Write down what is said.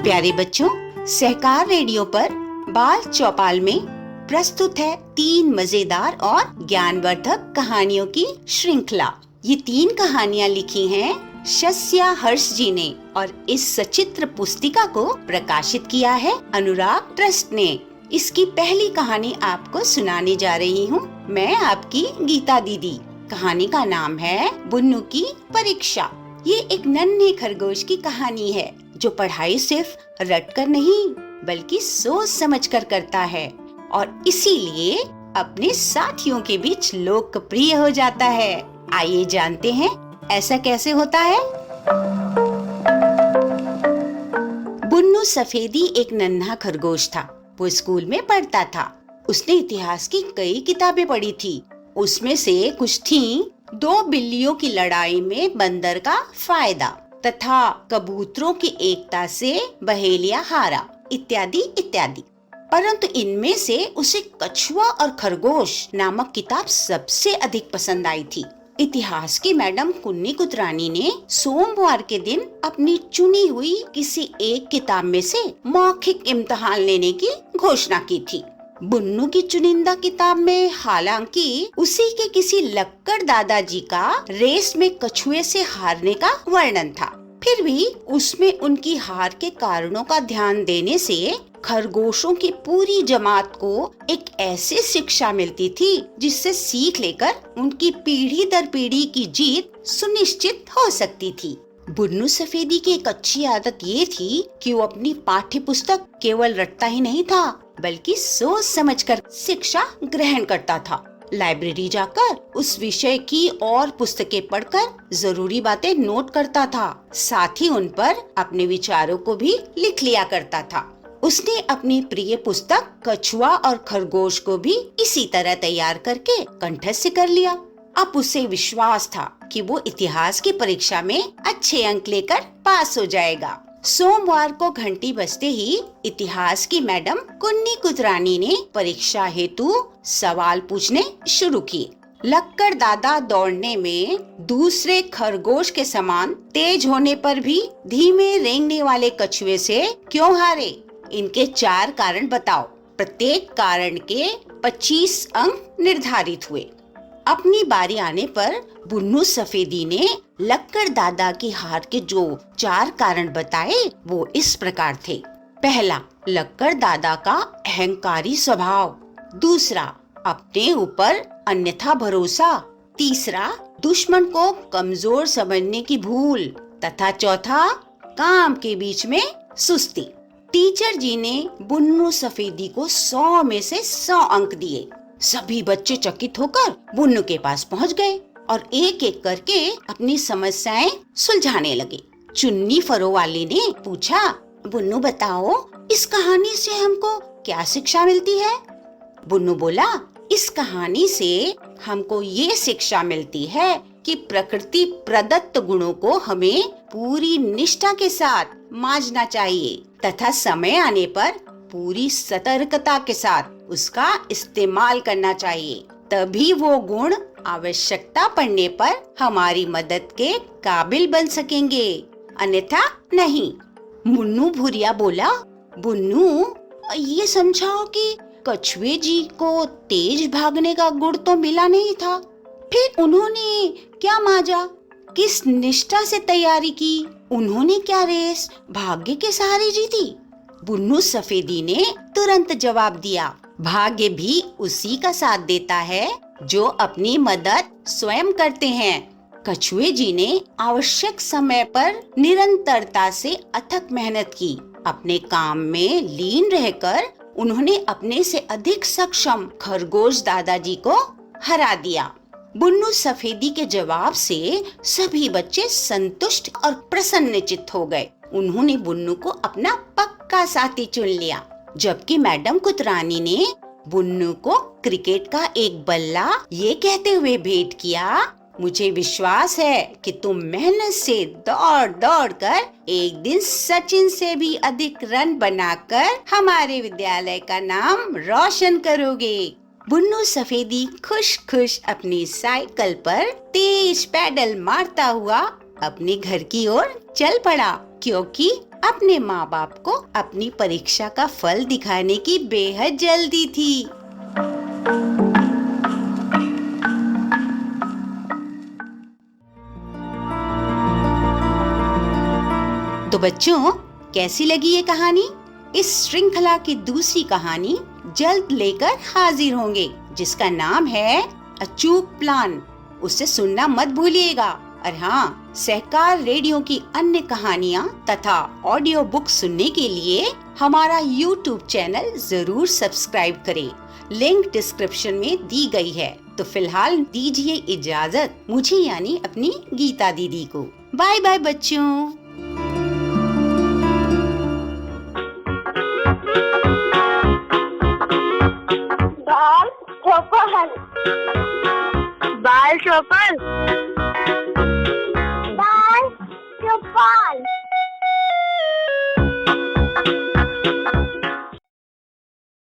प्यारे बच्चों, सहकार रेडियो पर बाल चौपाल में प्रस्तुत है 3 मजेदार और ज्ञानवर्धक कहानियों की श्रृंखला। ये 3 कहानियाँ लिखी हैं शस्या हर्ष जी ने और इस सचित्र पुस्तिका को प्रकाशित किया है अनुराग ट्रस्ट ने। इसकी पहली कहानी आपको सुनाने जा रही हूँ मैं, आपकी गीता दीदी। कहानी का नाम है बुन्नू की परीक्षा। ये एक नन्हे खरगोश की कहानी है जो पढ़ाई सिर्फ रट कर नहीं बल्कि सोच समझ कर करता है और इसीलिए अपने साथियों के बीच लोकप्रिय हो जाता है। आइए जानते हैं ऐसा कैसे होता है। बुन्नू सफेदी एक नन्हा खरगोश था। वो स्कूल में पढ़ता था। उसने इतिहास की कई किताबें पढ़ी थी। उसमें से कुछ थीं 2 बिल्लियों की लड़ाई में बंदर का फायदा तथा कबूतरों की एकता से बहेलिया हारा इत्यादि इत्यादि। परंतु इनमें से उसे कछुआ और खरगोश नामक किताब सबसे अधिक पसंद आई थी। इतिहास की मैडम कुन्नी कुतरानी ने सोमवार के दिन अपनी चुनी हुई किसी एक किताब में से मौखिक इम्तिहान लेने की घोषणा की थी। बुन्नू की चुनिंदा किताब में हालांकि उसी के किसी लक्कड़ दादाजी का रेस में कछुए से हारने का वर्णन था, फिर भी उसमें उनकी हार के कारणों का ध्यान देने से खरगोशों की पूरी जमात को एक ऐसी शिक्षा मिलती थी जिससे सीख लेकर उनकी पीढ़ी दर पीढ़ी की जीत सुनिश्चित हो सकती थी। बुन्नू सफेदी की एक अच्छी आदत ये थी कि वो अपनी पाठ्य पुस्तक केवल रटता ही नहीं था बल्कि सोच समझकर शिक्षा ग्रहण करता था। लाइब्रेरी जाकर उस विषय की और पुस्तकें पढ़कर जरूरी बातें नोट करता था। साथ ही उन पर अपने विचारों को भी लिख लिया करता था। उसने अपनी प्रिय पुस्तक कछुआ और खरगोश को भी इसी तरह तैयार करके कंठस्थ कर लिया। अब उसे विश्वास था कि वो इतिहास की परीक्षा में अच्छे अंक लेकर पास हो जाएगा। सोमवार को घंटी बजते ही इतिहास की मैडम कुन्नी कुतरानी ने परीक्षा हेतु सवाल पूछने शुरू किए। लक्कड़ दादा दौड़ने में दूसरे खरगोश के समान तेज होने पर भी धीमे रेंगने वाले कछुए से क्यों हारे? इनके 4 कारण बताओ। प्रत्येक कारण के 25 अंक निर्धारित हुए। अपनी बारी आने पर बुन्नू सफेदी ने लक्कड़ दादा की हार के जो 4 कारण बताए वो इस प्रकार थे। पहला, लक्कड़ दादा का अहंकारी स्वभाव। दूसरा, अपने ऊपर अन्यथा भरोसा। तीसरा, दुश्मन को कमजोर समझने की भूल तथा चौथा, काम के बीच में सुस्ती। टीचर जी ने बुन्नू सफेदी को 100 में से 100 अंक दिए। सभी बच्चे चकित होकर बुन्नू के पास पहुंच गए और एक एक करके अपनी समस्याएं सुलझाने लगे। चुन्नी फरो वाली ने पूछा, बुन्नू बताओ इस कहानी से हमको क्या शिक्षा मिलती है? बुन्नू बोला, इस कहानी से हमको ये शिक्षा मिलती है कि प्रकृति प्रदत्त गुणों को हमें पूरी निष्ठा के साथ मांझना चाहिए तथा समय आने पर पूरी सतर्कता के साथ उसका इस्तेमाल करना चाहिए। तभी वो गुण आवश्यकता पड़ने पर हमारी मदद के काबिल बन सकेंगे, अन्यथा नहीं। मुन्नू भूरिया बोला, बुन्नू ये समझाओ कि कछुए जी को तेज भागने का गुण तो मिला नहीं था, फिर उन्होंने क्या मांझा? किस निष्ठा से तैयारी की? उन्होंने क्या रेस भाग्य के सहारे जीती? बुन्नू सफेदी ने तुरंत जवाब दिया, भाग्य भी उसी का साथ देता है जो अपनी मदद स्वयं करते हैं। कछुए जी ने आवश्यक समय पर निरंतरता से अथक मेहनत की। अपने काम में लीन रहकर उन्होंने अपने से अधिक सक्षम खरगोश दादाजी को हरा दिया। बुन्नू सफेदी के जवाब से सभी बच्चे संतुष्ट और प्रसन्नचित्त हो गए। उन्होंने बुन्नू को अपना पक्का साथी चुन लिया। जबकि मैडम कुतरानी ने बुन्नू को क्रिकेट का एक बल्ला ये कहते हुए भेंट किया, मुझे विश्वास है कि तुम मेहनत से दौड़ दौड़ कर एक दिन सचिन से भी अधिक रन बनाकर हमारे विद्यालय का नाम रोशन करोगे। बुन्नू सफेदी खुश खुश अपनी साइकिल पर तेज पैडल मारता हुआ अपने घर की ओर चल पड़ा, क्योंकि अपने माँ बाप को अपनी परीक्षा का फल दिखाने की बेहद जल्दी थी। तो बच्चों, कैसी लगी ये कहानी? इस श्रृंखला की दूसरी कहानी जल्द लेकर हाजिर होंगे, जिसका नाम है अचूक प्लान। उसे सुनना मत भूलिएगा। और हाँ, सहकार रेडियो की अन्य कहानियाँ तथा ऑडियो बुक सुनने के लिए हमारा YouTube चैनल जरूर सब्सक्राइब करें। लिंक डिस्क्रिप्शन में दी गई है। तो फिलहाल दीजिए इजाजत मुझे यानी अपनी गीता दीदी को। बाय बाय बच्चों। बाल चौपन